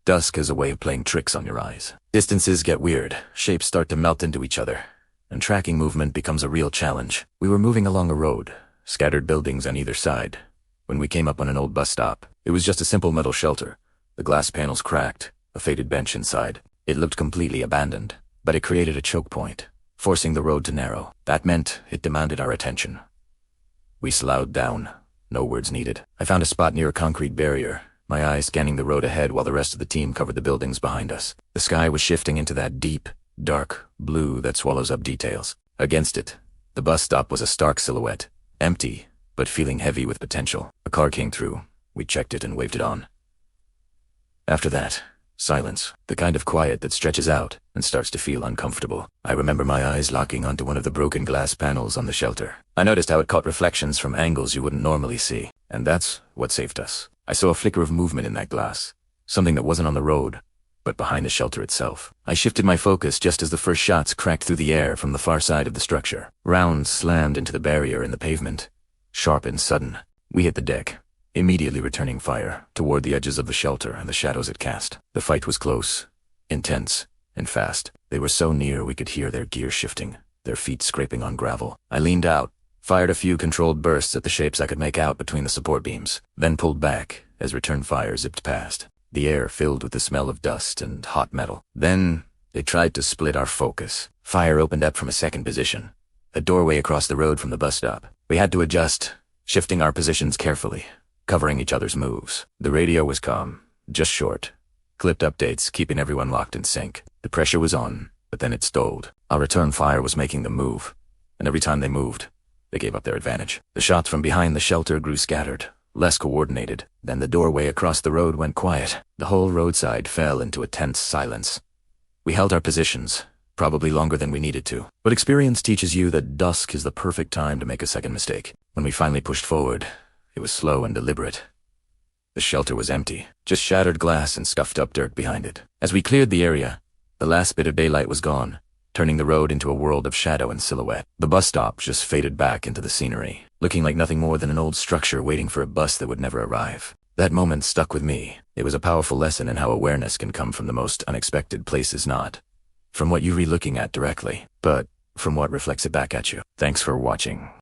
Dusk has a way of playing tricks on your eyes. Distances get weird, shapes start to melt into each other, and tracking movement becomes a real challenge. We were moving along a road, scattered buildings on either side, when we came up on an old bus stop. It was just a simple metal shelter, the glass panels cracked, a faded bench inside. It looked completely abandoned, but it created a choke point, forcing the road to narrow. That meant it demanded our attention. We slowed down, no words needed. I found a spot near a concrete barrier, my eyes scanning the road ahead while the rest of the team covered the buildings behind us. The sky was shifting into that deep, dark blue that swallows up details. Against it, the bus stop was a stark silhouette, empty, but feeling heavy with potential. A car came through. We checked it and waved it on. After that, silence, the kind of quiet that stretches out and starts to feel uncomfortable. I remember my eyes locking onto one of the broken glass panels on the shelter. I noticed how it caught reflections from angles you wouldn't normally see, and that's what saved us. I saw a flicker of movement in that glass, something that wasn't on the road, but behind the shelter itself. I shifted my focus just as the first shots cracked through the air from the far side of the structure. Rounds slammed into the barrier in the pavement, sharp and sudden. We hit the deck, immediately returning fire toward the edges of the shelter and the shadows it cast. The fight was close, intense, and fast. They were so near we could hear their gear shifting, their feet scraping on gravel. I leaned out, fired a few controlled bursts at the shapes I could make out between the support beams, then pulled back as return fire zipped past, the air filled with the smell of dust and hot metal. Then they tried to split our focus. Fire opened up from a second position, a doorway across the road from the bus stop. We had to adjust, shifting our positions carefully, covering each other's moves. The radio was calm, just short, clipped updates keeping everyone locked in sync. The pressure was on, but then it stalled. Our return fire was making them move, and every time they moved, they gave up their advantage. The shots from behind the shelter grew scattered, less coordinated. Then the doorway across the road went quiet. The whole roadside fell into a tense silence. We held our positions, probably longer than we needed to. But experience teaches you that dusk is the perfect time to make a second mistake. When we finally pushed forward, it was slow and deliberate. The shelter was empty, just shattered glass and scuffed up dirt behind it. As we cleared the area, the last bit of daylight was gone, turning the road into a world of shadow and silhouette. The bus stop just faded back into the scenery, looking like nothing more than an old structure waiting for a bus that would never arrive. That moment stuck with me. It was a powerful lesson in how awareness can come from the most unexpected places, not from what you're looking at directly, but from what reflects it back at you. Thanks for watching.